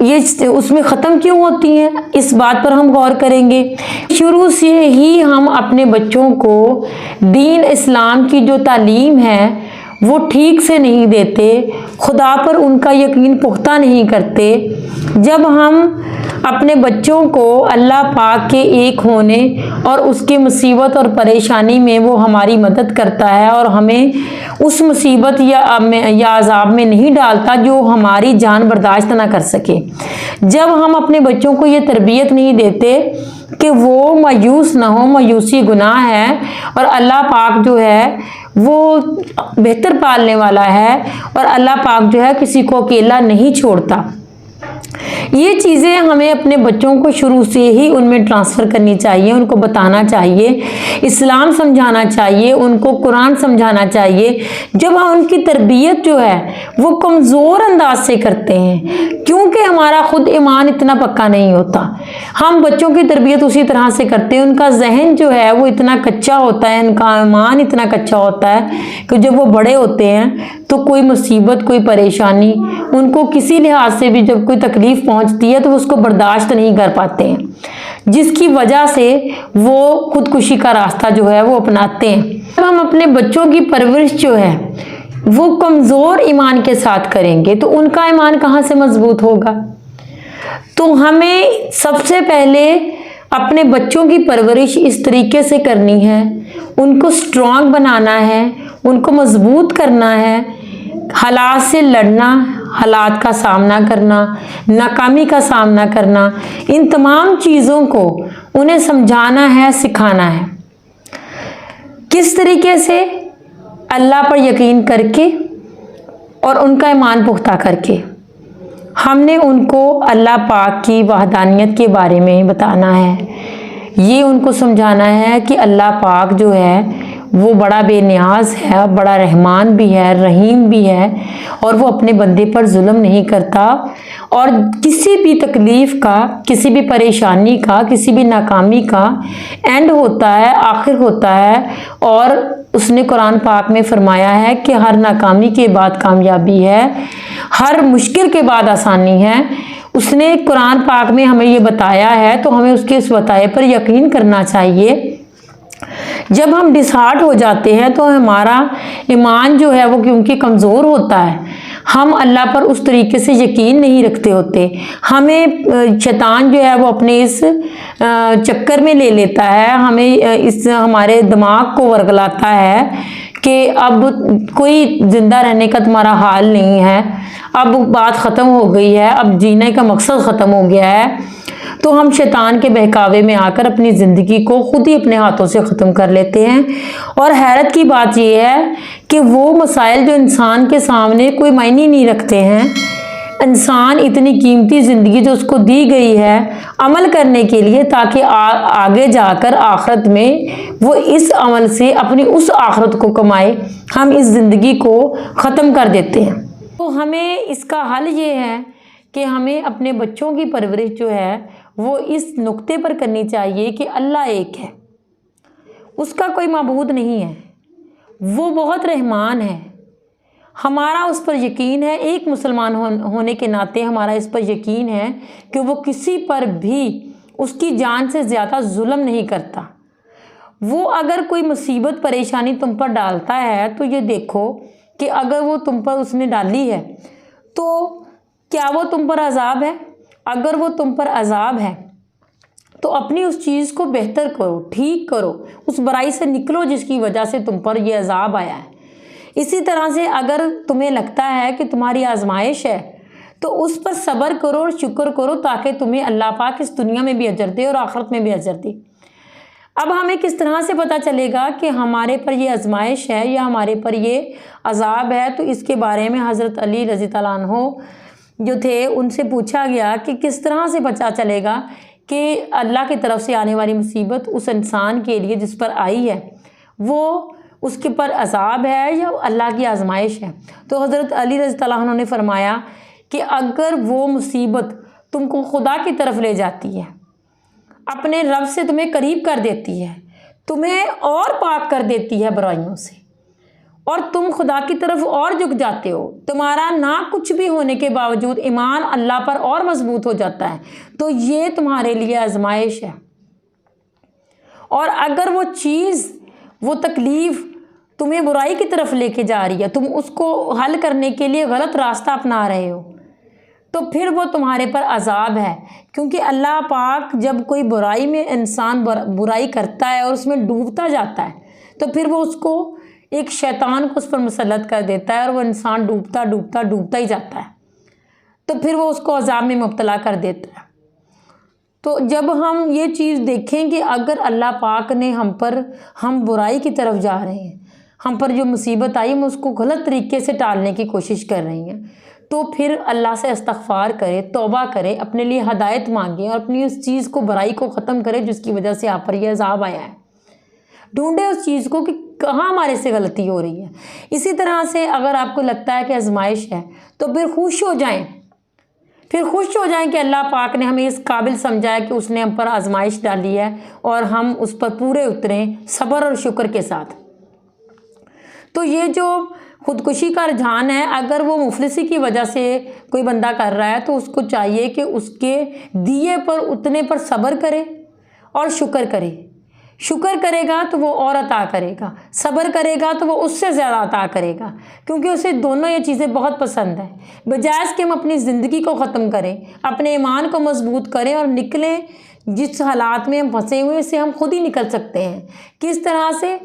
یہ اس میں ختم کیوں ہوتی ہیں، اس بات پر ہم غور کریں گے۔ شروع سے ہی ہم اپنے بچوں کو دین اسلام کی جو تعلیم ہے وہ ٹھیک سے نہیں دیتے، خدا پر ان کا یقین پختہ نہیں کرتے۔ جب ہم اپنے بچوں کو اللہ پاک کے ایک ہونے اور اس کے مصیبت اور پریشانی میں وہ ہماری مدد کرتا ہے اور ہمیں اس مصیبت یا عذاب میں نہیں ڈالتا جو ہماری جان برداشت نہ کر سکے، جب ہم اپنے بچوں کو یہ تربیت نہیں دیتے کہ وہ مایوس نہ ہو، مایوسی گناہ ہے اور اللہ پاک جو ہے وہ بہتر پالنے والا ہے، اور اللہ پاک جو ہے کسی کو اکیلا نہیں چھوڑتا، یہ چیزیں ہمیں اپنے بچوں کو شروع سے ہی ان میں ٹرانسفر کرنی چاہیے، ان کو بتانا چاہیے، اسلام سمجھانا چاہیے، ان کو قرآن سمجھانا چاہیے۔ جب ہم ان کی تربیت جو ہے وہ کمزور انداز سے کرتے ہیں، کیونکہ ہمارا خود ایمان اتنا پکا نہیں ہوتا، ہم بچوں کی تربیت اسی طرح سے کرتے ہیں، ان کا ذہن جو ہے وہ اتنا کچا ہوتا ہے، ان کا ایمان اتنا کچا ہوتا ہے کہ جب وہ بڑے ہوتے ہیں تو کوئی مصیبت، کوئی پریشانی ان کو کسی لحاظ سے بھی جب کوئی تکلیف پہنچتی ہے تو وہ اس کو برداشت نہیں کر پاتے ہیں، جس کی وجہ سے وہ خودکشی کا راستہ جو ہے وہ اپناتے ہیں۔ جب ہم اپنے بچوں کی پرورش جو ہے وہ کمزور ایمان کے ساتھ کریں گے تو ان کا ایمان کہاں سے مضبوط ہوگا؟ تو ہمیں سب سے پہلے اپنے بچوں کی پرورش اس طریقے سے کرنی ہے، ان کو سٹرونگ بنانا ہے، ان کو مضبوط کرنا ہے، حالات سے لڑنا، حالات کا سامنا کرنا، ناکامی کا سامنا کرنا، ان تمام چیزوں کو انہیں سمجھانا ہے، سکھانا ہے۔ کس طریقے سے؟ اللہ پر یقین کر کے اور ان کا ایمان پختہ کر کے ہم نے ان کو اللہ پاک کی وحدانیت کے بارے میں بتانا ہے، یہ ان کو سمجھانا ہے کہ اللہ پاک جو ہے وہ بڑا بے نیاز ہے، بڑا رحمان بھی ہے، رحیم بھی ہے، اور وہ اپنے بندے پر ظلم نہیں کرتا، اور کسی بھی تکلیف کا، کسی بھی پریشانی کا، کسی بھی ناکامی کا اینڈ ہوتا ہے، آخر ہوتا ہے، اور اس نے قرآن پاک میں فرمایا ہے کہ ہر ناکامی کے بعد کامیابی ہے، ہر مشکل کے بعد آسانی ہے۔ اس نے قرآن پاک میں ہمیں یہ بتایا ہے تو ہمیں اس کے اس بتائے پر یقین کرنا چاہیے۔ جب ہم ڈسہارٹ ہو جاتے ہیں تو ہمارا ایمان جو ہے وہ کیونکہ کمزور ہوتا ہے، ہم اللہ پر اس طریقے سے یقین نہیں رکھتے ہوتے، ہمیں شیطان جو ہے وہ اپنے اس چکر میں لے لیتا ہے، ہمیں اس ہمارے دماغ کو ورگلاتا ہے کہ اب کوئی زندہ رہنے کا تمہارا حال نہیں ہے، اب بات ختم ہو گئی ہے، اب جینے کا مقصد ختم ہو گیا ہے، تو ہم شیطان کے بہکاوے میں آ کر اپنی زندگی کو خود ہی اپنے ہاتھوں سے ختم کر لیتے ہیں۔ اور حیرت کی بات یہ ہے کہ وہ مسائل جو انسان کے سامنے کوئی معنی نہیں رکھتے ہیں، انسان اتنی قیمتی زندگی جو اس کو دی گئی ہے عمل کرنے کے لیے تاکہ آگے جا کر آخرت میں وہ اس عمل سے اپنی اس آخرت کو کمائے، ہم اس زندگی کو ختم کر دیتے ہیں۔ تو ہمیں اس کا حل یہ ہے کہ ہمیں اپنے بچوں کی پرورش جو ہے وہ اس نقطے پر کرنی چاہیے کہ اللہ ایک ہے، اس کا کوئی معبود نہیں ہے، وہ بہت رحمان ہے، ہمارا اس پر یقین ہے، ایک مسلمان ہونے کے ناطے ہمارا اس پر یقین ہے کہ وہ کسی پر بھی اس کی جان سے زیادہ ظلم نہیں کرتا۔ وہ اگر کوئی مصیبت پریشانی تم پر ڈالتا ہے تو یہ دیکھو کہ اگر وہ تم پر اس نے ڈالی ہے تو کیا وہ تم پر عذاب ہے؟ اگر وہ تم پر عذاب ہے تو اپنی اس چیز کو بہتر کرو، ٹھیک کرو، اس برائی سے نکلو جس کی وجہ سے تم پر یہ عذاب آیا ہے۔ اسی طرح سے اگر تمہیں لگتا ہے کہ تمہاری آزمائش ہے تو اس پر صبر کرو اور شکر کرو تاکہ تمہیں اللہ پاک اس دنیا میں بھی اجر دے اور آخرت میں بھی اجر دے۔ اب ہمیں کس طرح سے پتہ چلے گا کہ ہمارے پر یہ آزمائش ہے یا ہمارے پر یہ عذاب ہے؟ تو اس کے بارے میں حضرت علی رضی اللہ عنہ جو تھے ان سے پوچھا گیا کہ کس طرح سے پتہ چلے گا کہ اللہ کی طرف سے آنے والی مصیبت اس انسان کے لیے جس پر آئی ہے وہ اس کے پر عذاب ہے یا اللہ کی آزمائش ہے؟ تو حضرت علی رضی اللہ عنہ نے فرمایا کہ اگر وہ مصیبت تم کو خدا کی طرف لے جاتی ہے، اپنے رب سے تمہیں قریب کر دیتی ہے، تمہیں اور پاک کر دیتی ہے برائیوں سے، اور تم خدا کی طرف اور جھک جاتے ہو، تمہارا نہ کچھ بھی ہونے کے باوجود ایمان اللہ پر اور مضبوط ہو جاتا ہے، تو یہ تمہارے لیے آزمائش ہے۔ اور اگر وہ چیز، وہ تکلیف تمہیں برائی کی طرف لے کے جا رہی ہے، تم اس کو حل کرنے کے لیے غلط راستہ اپنا رہے ہو، تو پھر وہ تمہارے پر عذاب ہے۔ کیونکہ اللہ پاک جب کوئی برائی میں انسان برائی کرتا ہے اور اس میں ڈوبتا جاتا ہے، تو پھر وہ اس کو ایک شیطان کو اس پر مسلط کر دیتا ہے، اور وہ انسان ڈوبتا ڈوبتا ڈوبتا ہی جاتا ہے، تو پھر وہ اس کو عذاب میں مبتلا کر دیتا ہے۔ تو جب ہم یہ چیز دیکھیں کہ اگر اللہ پاک نے ہم برائی کی طرف جا رہے ہیں، ہم پر جو مصیبت آئی ہم اس کو غلط طریقے سے ٹالنے کی کوشش کر رہی ہیں، تو پھر اللہ سے استغفار کرے، توبہ کرے، اپنے لیے ہدایت مانگے، اور اپنی اس چیز کو، برائی کو ختم کرے جس کی وجہ سے آپ پر یہ عذاب آیا ہے۔ ڈھونڈے اس چیز کو کہ کہاں ہمارے سے غلطی ہو رہی ہے۔ اسی طرح سے اگر آپ کو لگتا ہے کہ آزمائش ہے، تو پھر خوش ہو جائیں، کہ اللہ پاک نے ہمیں اس قابل سمجھا ہے کہ اس نے ہم پر آزمائش ڈالی ہے، اور ہم اس پر پورے اتریں صبر اور شکر کے ساتھ۔ تو یہ جو خودکشی کا رجحان ہے، اگر وہ مفلسی کی وجہ سے کوئی بندہ کر رہا ہے، تو اس کو چاہیے کہ اس کے دیے پر اتنے پر صبر کرے اور شکر کرے۔ شکر کرے گا تو وہ اور عطا کرے گا، صبر کرے گا تو وہ اس سے زیادہ عطا کرے گا، کیونکہ اسے دونوں یہ چیزیں بہت پسند ہیں۔ بجائے اس کہ ہم اپنی زندگی کو ختم کریں، اپنے ایمان کو مضبوط کریں اور نکلیں جس حالات میں ہم پھنسے ہوئے، اس سے ہم خود ہی نکل سکتے ہیں۔ کس طرح سے؟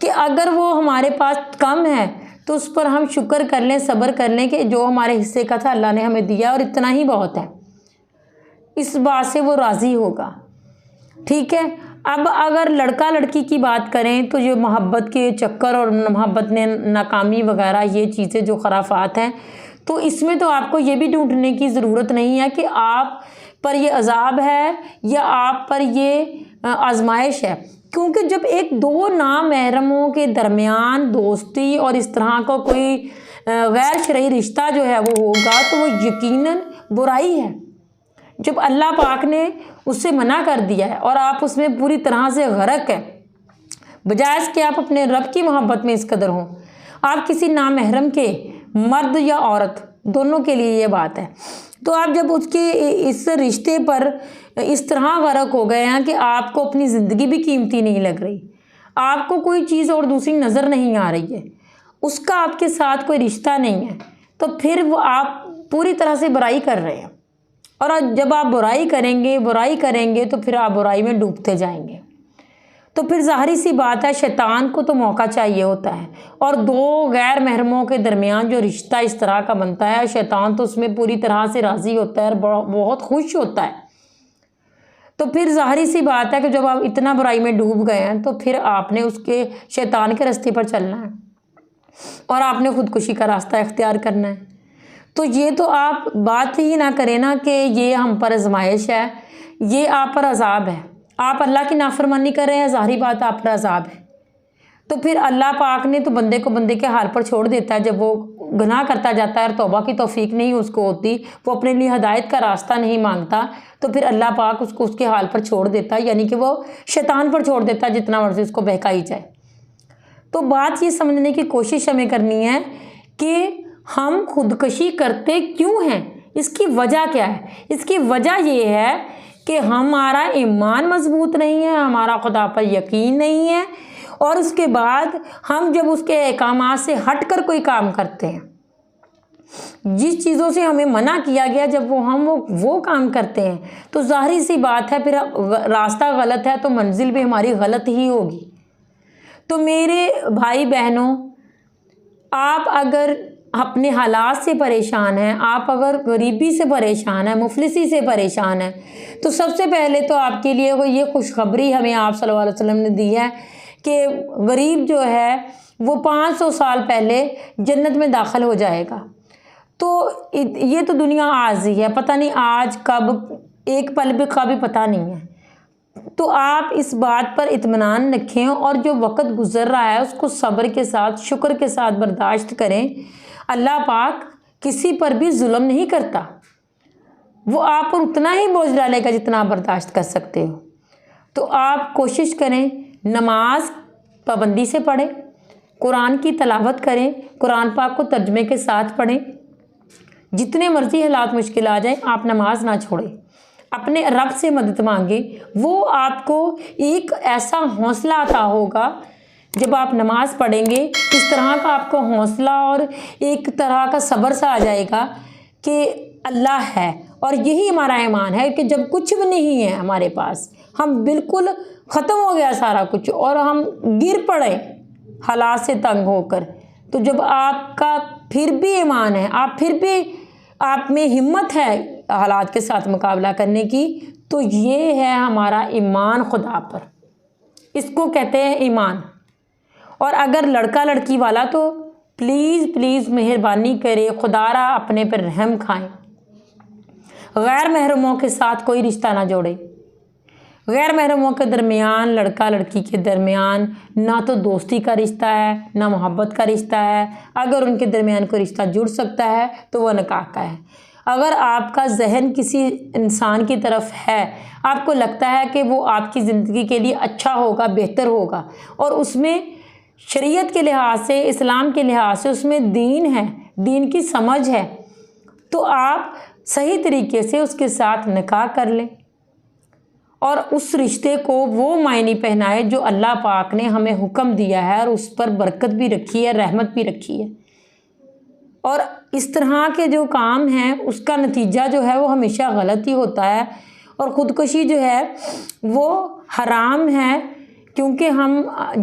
کہ اگر وہ ہمارے پاس کم ہے تو اس پر ہم شکر کر لیں، صبر کر لیں کہ جو ہمارے حصے کا تھا اللہ نے ہمیں دیا، اور اتنا ہی بہت ہے، اس بات سے وہ راضی ہوگا۔ ٹھیک ہے۔ اب اگر لڑکا لڑکی کی بات کریں تو جو محبت کے چکر اور محبت نے ناکامی وغیرہ یہ چیزیں جو خرافات ہیں، تو اس میں تو آپ کو یہ بھی ڈھونڈنے کی ضرورت نہیں ہے کہ آپ پر یہ عذاب ہے یا آپ پر یہ آزمائش ہے، کیونکہ جب ایک دو نامحرموں کے درمیان دوستی اور اس طرح کا کوئی غیر شرعی رشتہ جو ہے وہ ہوگا، تو وہ یقیناً برائی ہے۔ جب اللہ پاک نے اس سے منع کر دیا ہے اور آپ اس میں پوری طرح سے غرق ہیں، بجائے اس کہ آپ اپنے رب کی محبت میں اس قدر ہوں، آپ کسی نامحرم کے، مرد یا عورت دونوں کے لیے یہ بات ہے، تو آپ جب اس کے اس رشتے پر اس طرح غرق ہو گئے ہیں کہ آپ کو اپنی زندگی بھی قیمتی نہیں لگ رہی، آپ کو کوئی چیز اور دوسری نظر نہیں آ رہی ہے، اس کا آپ کے ساتھ کوئی رشتہ نہیں ہے، تو پھر وہ آپ پوری طرح سے برائی کر رہے ہیں، اور جب آپ برائی کریں گے تو پھر آپ برائی میں ڈوبتے جائیں گے۔ تو پھر ظاہری سی بات ہے، شیطان کو تو موقع چاہیے ہوتا ہے، اور دو غیر محرموں کے درمیان جو رشتہ اس طرح کا بنتا ہے، شیطان تو اس میں پوری طرح سے راضی ہوتا ہے اور بہت خوش ہوتا ہے۔ تو پھر ظاہری سی بات ہے کہ جب آپ اتنا برائی میں ڈوب گئے ہیں، تو پھر آپ نے اس کے شیطان کے راستے پر چلنا ہے، اور آپ نے خودکشی کا راستہ اختیار کرنا ہے۔ تو یہ تو آپ بات ہی نہ کریں نا کہ یہ ہم پر آزمائش ہے، یہ آپ پر عذاب ہے، آپ اللہ کی نافرمانی کر رہے ہیں، ظاہری بات آپ پر عذاب ہے۔ تو پھر اللہ پاک نے تو بندے کو بندے کے حال پر چھوڑ دیتا ہے، جب وہ گناہ کرتا جاتا ہے اور توبہ کی توفیق نہیں اس کو ہوتی، وہ اپنے لیے ہدایت کا راستہ نہیں مانگتا، تو پھر اللہ پاک اس کو اس کے حال پر چھوڑ دیتا ہے، یعنی کہ وہ شیطان پر چھوڑ دیتا ہے، جتنا مرضی اس کو بہکائی جائے۔ تو بات یہ سمجھنے کی کوشش ہمیں کرنی ہے کہ ہم خودکشی کرتے کیوں ہیں، اس کی وجہ کیا ہے؟ اس کی وجہ یہ ہے کہ ہمارا ایمان مضبوط نہیں ہے، ہمارا خدا پر یقین نہیں ہے، اور اس کے بعد ہم جب اس کے احکامات سے ہٹ کر کوئی کام کرتے ہیں، جس چیزوں سے ہمیں منع کیا گیا، جب ہم وہ کام کرتے ہیں، تو ظاہری سی بات ہے پھر راستہ غلط ہے تو منزل بھی ہماری غلط ہی ہوگی۔ تو میرے بھائی بہنوں، آپ اگر اپنے حالات سے پریشان ہیں، آپ اگر غریبی سے پریشان ہیں، مفلسی سے پریشان ہیں، تو سب سے پہلے تو آپ کے لیے یہ خوشخبری ہمیں آپ صلی اللہ علیہ وسلم نے دی ہے کہ غریب جو ہے وہ 500 سال پہلے جنت میں داخل ہو جائے گا۔ تو یہ تو دنیا عارضی ہے، پتہ نہیں آج کب، ایک پل بھی کا بھی پتہ نہیں ہے۔ تو آپ اس بات پر اطمینان رکھیں، اور جو وقت گزر رہا ہے اس کو صبر کے ساتھ، شکر کے ساتھ برداشت کریں۔ اللہ پاک کسی پر بھی ظلم نہیں کرتا، وہ آپ پر اتنا ہی بوجھ ڈالے گا جتنا آپ برداشت کر سکتے ہو۔ تو آپ کوشش کریں، نماز پابندی سے پڑھیں، قرآن کی تلاوت کریں، قرآن پاک کو ترجمے کے ساتھ پڑھیں، جتنے مرضی حالات مشکل آ جائیں آپ نماز نہ چھوڑیں، اپنے رب سے مدد مانگیں، وہ آپ کو ایک ایسا حوصلہ عطا ہوگا جب آپ نماز پڑھیں گے، اس طرح کا آپ کو حوصلہ اور ایک طرح کا صبر سا آ جائے گا کہ اللہ ہے، اور یہی ہمارا ایمان ہے کہ جب کچھ بھی نہیں ہے ہمارے پاس، ہم بالکل ختم ہو گیا سارا کچھ اور ہم گر پڑے حالات سے تنگ ہو کر، تو جب آپ کا پھر بھی ایمان ہے، پھر بھی آپ میں ہمت ہے حالات کے ساتھ مقابلہ کرنے کی، تو یہ ہے ہمارا ایمان خدا پر، اس کو کہتے ہیں ایمان۔ اور اگر لڑکا لڑکی والا تو پلیز مہربانی کرے، خدا را اپنے پر رحم کھائیں، غیر محرموں کے ساتھ کوئی رشتہ نہ جوڑے۔ غیر محرموں کے درمیان، لڑکا لڑکی کے درمیان نہ تو دوستی کا رشتہ ہے، نہ محبت کا رشتہ ہے، اگر ان کے درمیان کوئی رشتہ جڑ سکتا ہے تو وہ نکاح کا ہے۔ اگر آپ کا ذہن کسی انسان کی طرف ہے، آپ کو لگتا ہے کہ وہ آپ کی زندگی کے لیے اچھا ہوگا، بہتر ہوگا، اور اس میں شریعت کے لحاظ سے، اسلام کے لحاظ سے اس میں دین ہے، دین کی سمجھ ہے، تو آپ صحیح طریقے سے اس کے ساتھ نکاح کر لیں اور اس رشتے کو وہ معنی پہنائے جو اللہ پاک نے ہمیں حکم دیا ہے، اور اس پر برکت بھی رکھی ہے، رحمت بھی رکھی ہے۔ اور اس طرح کے جو کام ہیں اس کا نتیجہ جو ہے وہ ہمیشہ غلط ہی ہوتا ہے، اور خودکشی جو ہے وہ حرام ہے، کیونکہ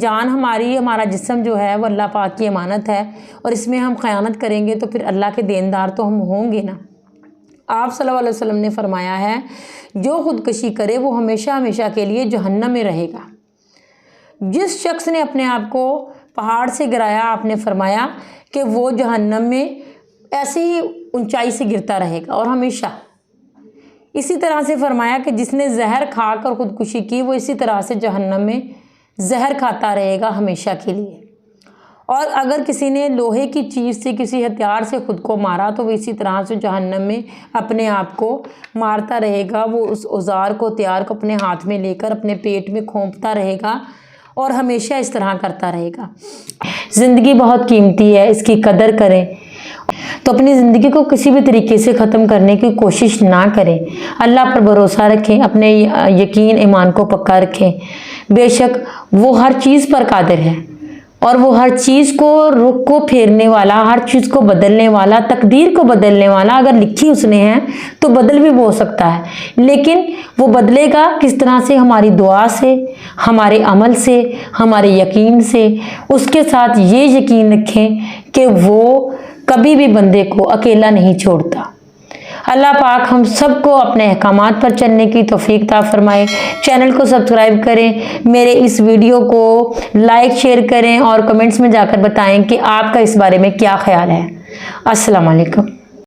جان ہمارا جسم جو ہے وہ اللہ پاک کی امانت ہے، اور اس میں ہم خیانت کریں گے تو پھر اللہ کے دیندار تو ہم ہوں گے نا۔ آپ صلی اللہ علیہ وسلم نے فرمایا ہے جو خودکشی کرے وہ ہمیشہ کے لیے جہنم میں رہے گا۔ جس شخص نے اپنے آپ کو پہاڑ سے گرایا، آپ نے فرمایا کہ وہ جہنم میں ایسے ہی اونچائی سے گرتا رہے گا اور ہمیشہ۔ اسی طرح سے فرمایا کہ جس نے زہر کھا کر خودکشی کی وہ اسی طرح سے جہنم میں زہر کھاتا رہے گا ہمیشہ کے لیے۔ اور اگر کسی نے لوہے کی چیز سے، کسی ہتھیار سے خود کو مارا تو وہ اسی طرح سے جہنم میں اپنے آپ کو مارتا رہے گا، وہ اس اوزار کو، ہتھیار کو اپنے ہاتھ میں لے کر اپنے پیٹ میں کھونپتا رہے گا اور ہمیشہ اس طرح کرتا رہے گا۔ زندگی بہت قیمتی ہے، اس کی قدر کریں، تو اپنی زندگی کو کسی بھی طریقے سے ختم کرنے کی کوشش نہ کریں، اللہ پر بھروسہ رکھیں، اپنے یقین ایمان کو پکا رکھیں، بے شک وہ ہر چیز پر قادر ہے، اور وہ ہر چیز کو رخ کو پھیرنے والا، ہر چیز کو بدلنے والا، تقدیر کو بدلنے والا، اگر لکھی اس نے ہے تو بدل بھی ہو سکتا ہے، لیکن وہ بدلے گا کس طرح سے؟ ہماری دعا سے، ہمارے عمل سے، ہمارے یقین سے۔ اس کے ساتھ یہ یقین رکھیں کہ وہ کبھی بھی بندے کو اکیلا نہیں چھوڑتا۔ اللہ پاک ہم سب کو اپنے احکامات پر چلنے کی توفیق عطا فرمائے۔ چینل کو سبسکرائب کریں، میرے اس ویڈیو کو لائک شیئر کریں، اور کمنٹس میں جا کر بتائیں کہ آپ کا اس بارے میں کیا خیال ہے۔ السلام علیکم۔